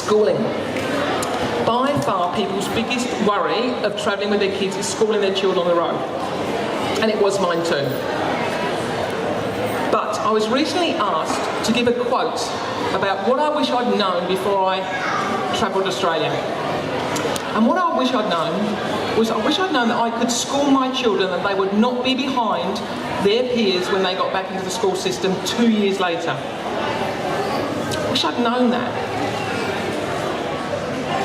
Schooling. By far, people's biggest worry of travelling with their kids is schooling their children on the road. And it was mine too. But I was recently asked to give a quote about what I wish I'd known before I travelled Australia. And what I wish I'd known was, I wish I'd known that I could school my children and they would not be behind their peers when they got back into the school system 2 years later. I wish I'd known that.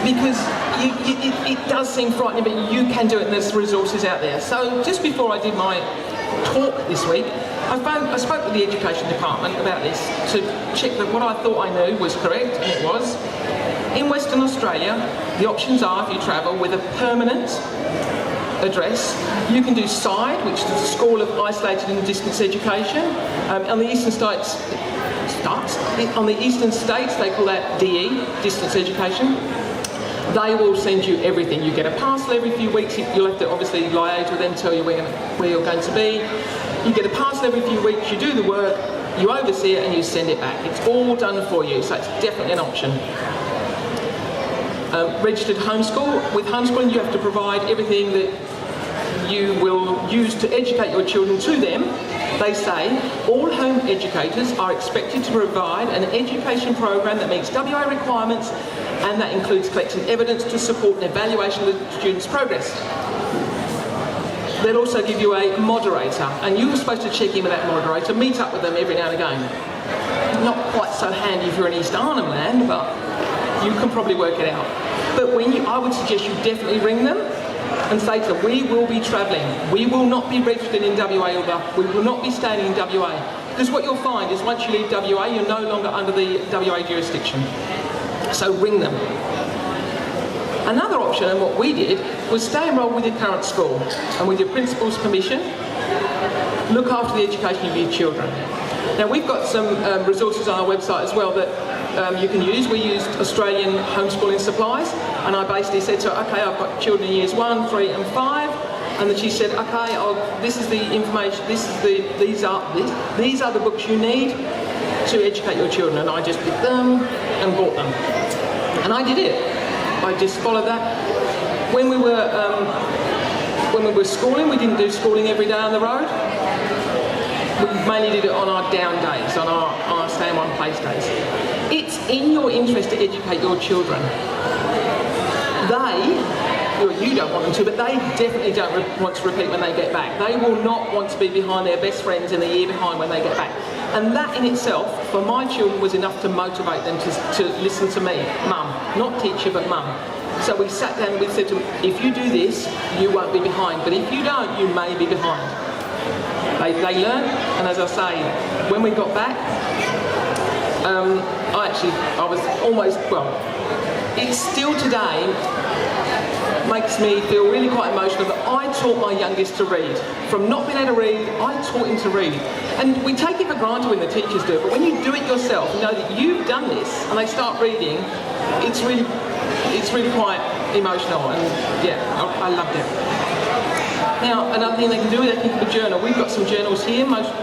Because it does seem frightening, but you can do it and there's resources out there. So just before I did my talk this week, I spoke with the education department about this to check that what I thought I knew was correct, and it was. In Western Australia, the options are, if you travel with a permanent address, you can do SIDE, which is a School of Isolated and Distance Education. On the eastern states, they call that DE, Distance Education. They will send you everything. You get a parcel every few weeks. You'll have to obviously liaise with them, tell you where you're going to be. You get a parcel every few weeks, you do the work, you oversee it and you send it back. It's all done for you, so it's definitely an option. Registered homeschool. With homeschooling you have to provide everything that you will use to educate your children to them. They say all home educators are expected to provide an education program that meets WA requirements, and that includes collecting evidence to support an evaluation of the student's progress. They'll also give you a moderator, and you're supposed to check in with that moderator, meet up with them every now and again. Not quite so handy if you're in East Arnhem Land, but you can probably work it out. But I would suggest you definitely ring them and say to them, we will be travelling. We will not be registered in WA, or we will not be staying in WA. Because what you'll find is once you leave WA, you're no longer under the WA jurisdiction. So ring them. Another option, and what we did, was stay enrolled with your current school and with your principal's permission, look after the education of your children. Now we've got some resources on our website as well that you can use. We used Australian homeschooling supplies, and I basically said to her, okay, I've got children in years 1, 3 and 5, and then she said, okay, this is the information, these are the books you need to educate your children, and I just picked them and bought them. And I did it. I just followed that. When we were schooling, we didn't do schooling every day on the road. We mainly did it on our down days, on our stay in one place days. It's in your interest to educate your children. You don't want them to, but they definitely don't want to repeat when they get back. They will not want to be behind their best friends in the year behind when they get back. And that in itself, for my children, was enough to motivate them to listen to me, mum, not teacher, but mum. So we sat down and we said to them, if you do this, you won't be behind, but if you don't, you may be behind. They learn, and as I say, when we got back, I was almost, it's still today, makes me feel really quite emotional that I taught my youngest to read. From not being able to read, I taught him to read. And we take it for granted when the teachers do it, but when you do it yourself, you know that you've done this, and they start reading, it's really quite emotional, and yeah, I loved it. Now, another thing they can do is they can keep a journal. We've got some journals here. Most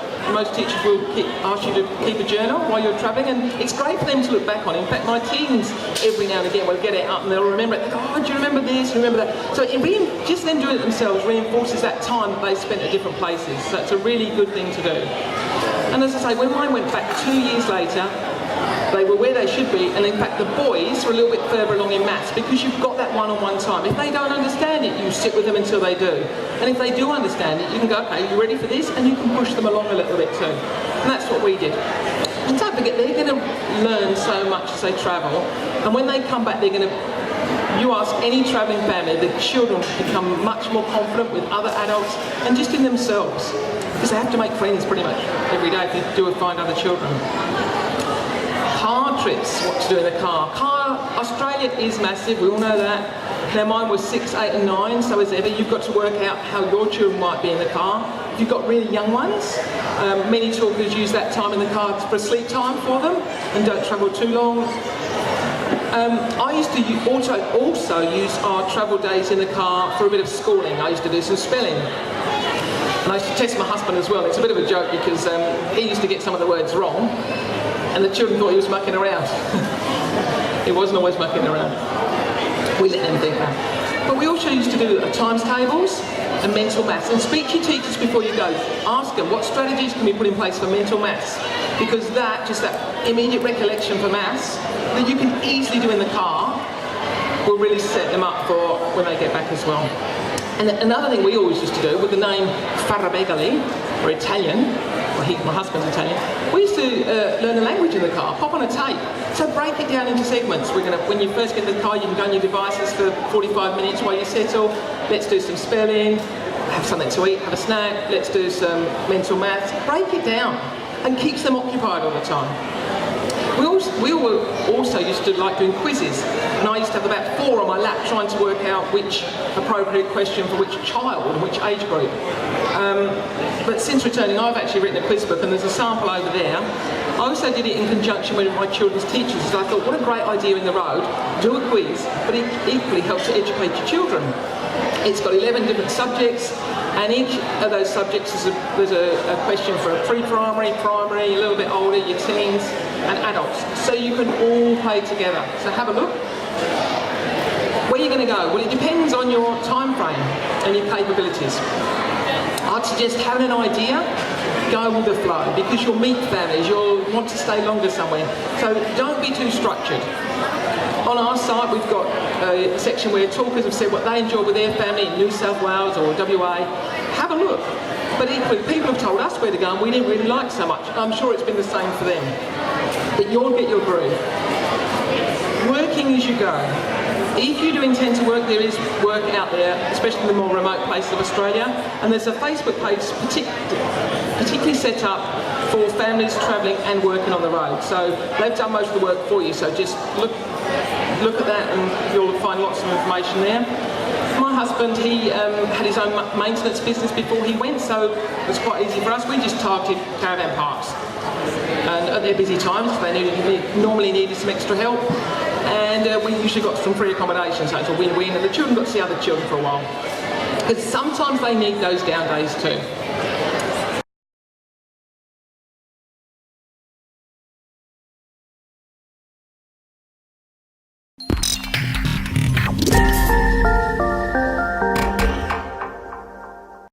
teachers will ask you to keep a journal while you're travelling, and it's great for them to look back on. In fact, my teens, every now and again, will get it up and they'll remember it. They go, oh, do you remember this? Do you remember that? So just them doing it themselves reinforces that time that they spent at different places. So it's a really good thing to do. And as I say, when mine went back 2 years later, they were where they should be, and in fact the boys were a little bit further along in maths because you've got that one-on-one time. If they don't understand it, you sit with them until they do. And if they do understand it, you can go, okay, you ready for this? And you can push them along a little bit too. And that's what we did. And don't forget, they're going to learn so much as they travel, and when they come back, they're going to, you ask any travelling family, the children become much more confident with other adults and just in themselves, because they have to make friends pretty much every day if they do find other children. Car trips, what to do in the car. Australia is massive, we all know that. Now mine was 6, 8 and 9, so as ever, you've got to work out how your children might be in the car. If you've got really young ones, many talkers use that time in the car for sleep time for them and don't travel too long. I used to also use our travel days in the car for a bit of schooling. I used to do some spelling. And I used to test my husband as well. It's a bit of a joke because he used to get some of the words wrong, and the children thought he was mucking around. It wasn't always mucking around. We let them think that. But we also used to do times tables and mental maths. And speak to your teachers before you go. Ask them, what strategies can we put in place for mental maths? Because that immediate recollection for maths that you can easily do in the car will really set them up for when they get back as well. And another thing we always used to do, with the name Farabegali, or Italian, my husband's Italian, we used to learn a language in the car, pop on a tape. So break it down into segments. When you first get in the car, you can go on your devices for 45 minutes while you settle. Let's do some spelling, have something to eat, have a snack, let's do some mental maths. Break it down and keeps them occupied all the time. We also used to like doing quizzes, and I used to have about 4 on my lap trying to work out which appropriate question for which child and which age group. But since returning, I've actually written a quiz book, and there's a sample over there. I also did it in conjunction with my children's teachers, because I thought, what a great idea in the road, do a quiz, but it equally helps to educate your children. It's got 11 different subjects, and each of those subjects there's a question for a pre-primary, primary, a little bit older, your teens, and adults. So you can all play together. So have a look. Where are you going to go? Well, it depends on your time frame and your capabilities. I'd suggest having an idea, go with the flow, because you'll meet families, you'll want to stay longer somewhere. So don't be too structured. On our site, we've got a section where talkers have said what they enjoy with their family in New South Wales or WA. Have a look. But equally, people have told us where to go and we didn't really like so much. I'm sure it's been the same for them. But you'll get your groove. Working as you go. If you do intend to work, there is work out there, especially in the more remote places of Australia. And there's a Facebook page particularly set up for families travelling and working on the road. So they've done most of the work for you. So just look at that and you'll find lots of information there. My husband, he had his own maintenance business before he went, so it was quite easy for us. We just targeted caravan parks. And at their busy times, they normally needed some extra help. And we usually got some free accommodation, so it's a win-win. And the children got to see other children for a while. Because sometimes they need those down days too.